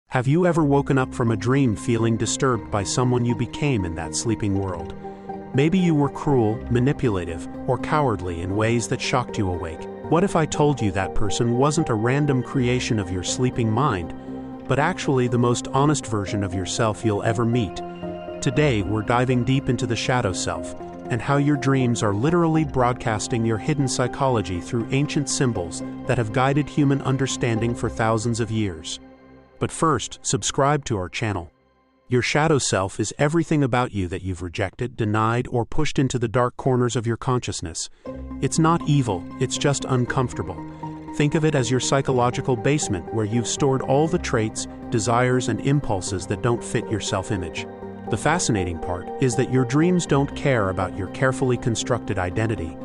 Have you ever woken up from a dream feeling disturbed by someone you became in that sleeping world? Maybe you were cruel, manipulative, or cowardly in ways that shocked you awake. What if I told you that person wasn't a random creation of your sleeping mind, but actually the most honest version of yourself you'll ever meet? Today, we're diving deep into the shadow self, and how your dreams are literally broadcasting your hidden psychology through ancient symbols that have guided human understanding for thousands of years. But first, subscribe to our channel. Your shadow self is everything about you that you've rejected, denied, or pushed into the dark corners of your consciousness. It's not evil, it's just uncomfortable. Think of it as your psychological basement where you've stored all the traits, desires, and impulses that don't fit your self-image. The fascinating part is that your dreams don't care about your carefully constructed identity.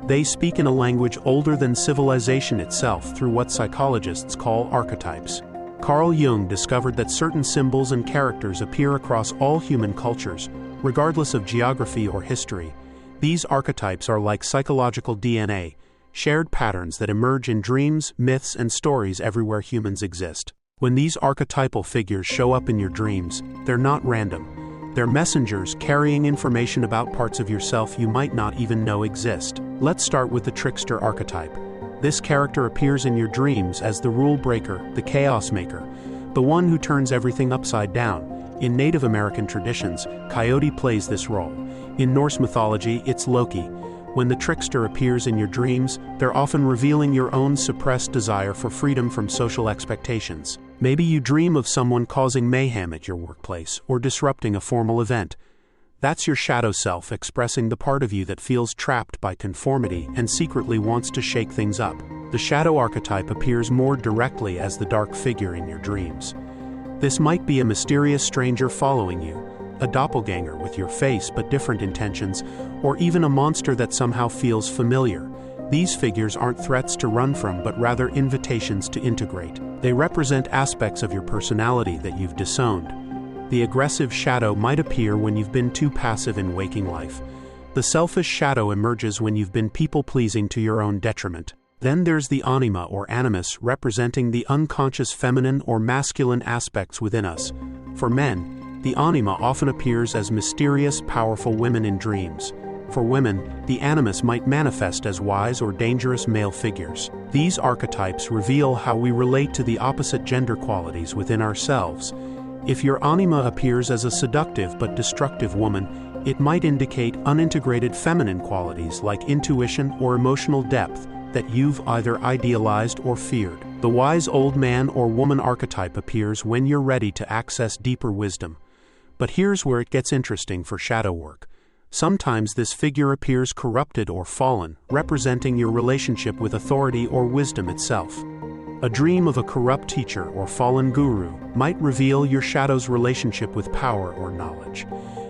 They speak in a language older than civilization itself through what psychologists call archetypes. Carl Jung discovered that certain symbols and characters appear across all human cultures, regardless of geography or history. These archetypes are like psychological DNA, shared patterns that emerge in dreams, myths, and stories everywhere humans exist. When these archetypal figures show up in your dreams, they're not random. They're messengers carrying information about parts of yourself you might not even know exist. Let's start with the trickster archetype. This character appears in your dreams as the rule breaker, the chaos maker, the one who turns everything upside down. In Native American traditions, Coyote plays this role. In Norse mythology, it's Loki. When the trickster appears in your dreams, they're often revealing your own suppressed desire for freedom from social expectations. Maybe you dream of someone causing mayhem at your workplace or disrupting a formal event. That's your shadow self expressing the part of you that feels trapped by conformity and secretly wants to shake things up. The shadow archetype appears more directly as the dark figure in your dreams. This might be a mysterious stranger following you, a doppelganger with your face but different intentions, or even a monster that somehow feels familiar. These figures aren't threats to run from, but rather invitations to integrate. They represent aspects of your personality that you've disowned. The aggressive shadow might appear when you've been too passive in waking life. The selfish shadow emerges when you've been people-pleasing to your own detriment. Then there's the anima or animus, representing the unconscious feminine or masculine aspects within us. For men, the anima often appears as mysterious, powerful women in dreams. For women, the animus might manifest as wise or dangerous male figures. These archetypes reveal how we relate to the opposite gender qualities within ourselves. If your anima appears as a seductive but destructive woman, it might indicate unintegrated feminine qualities like intuition or emotional depth that you've either idealized or feared. The wise old man or woman archetype appears when you're ready to access deeper wisdom. But here's where it gets interesting for shadow work. Sometimes this figure appears corrupted or fallen, representing your relationship with authority or wisdom itself. A dream of a corrupt teacher or fallen guru might reveal your shadow's relationship with power or knowledge.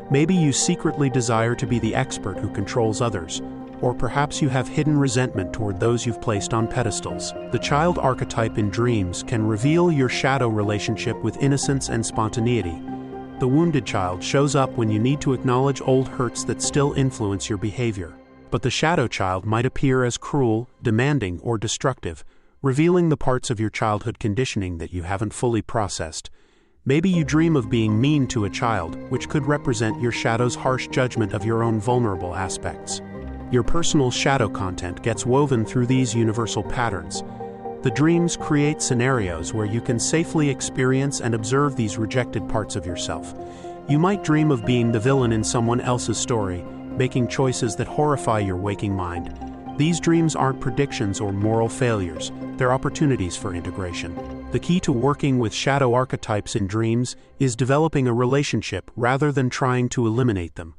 Maybe you secretly desire to be the expert who controls others, or perhaps you have hidden resentment toward those you've placed on pedestals. The child archetype in dreams can reveal your shadow relationship with innocence and spontaneity. The wounded child shows up when you need to acknowledge old hurts that still influence your behavior. But the shadow child might appear as cruel, demanding, or destructive, revealing the parts of your childhood conditioning that you haven't fully processed. Maybe you dream of being mean to a child, which could represent your shadow's harsh judgment of your own vulnerable aspects. Your personal shadow content gets woven through these universal patterns. The dreams create scenarios where you can safely experience and observe these rejected parts of yourself. You might dream of being the villain in someone else's story, making choices that horrify your waking mind. These dreams aren't predictions or moral failures, they're opportunities for integration. The key to working with shadow archetypes in dreams is developing a relationship rather than trying to eliminate them.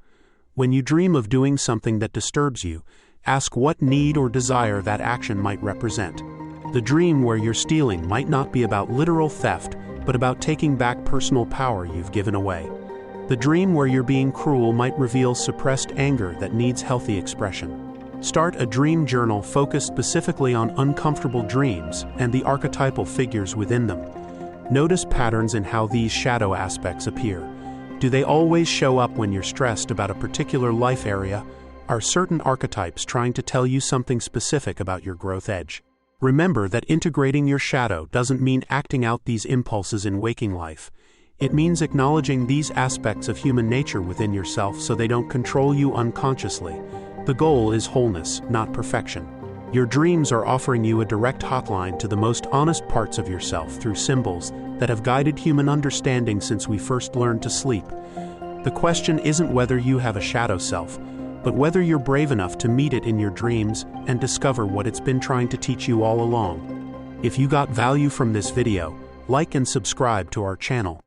When you dream of doing something that disturbs you, ask what need or desire that action might represent. The dream where you're stealing might not be about literal theft, but about taking back personal power you've given away. The dream where you're being cruel might reveal suppressed anger that needs healthy expression. Start a dream journal focused specifically on uncomfortable dreams and the archetypal figures within them. Notice patterns in how these shadow aspects appear. Do they always show up when you're stressed about a particular life area? Are certain archetypes trying to tell you something specific about your growth edge? Remember that integrating your shadow doesn't mean acting out these impulses in waking life. It means acknowledging these aspects of human nature within yourself so they don't control you unconsciously. The goal is wholeness, not perfection. Your dreams are offering you a direct hotline to the most honest parts of yourself through symbols that have guided human understanding since we first learned to sleep. The question isn't whether you have a shadow self, but whether you're brave enough to meet it in your dreams and discover what it's been trying to teach you all along. If you got value from this video, like and subscribe to our channel.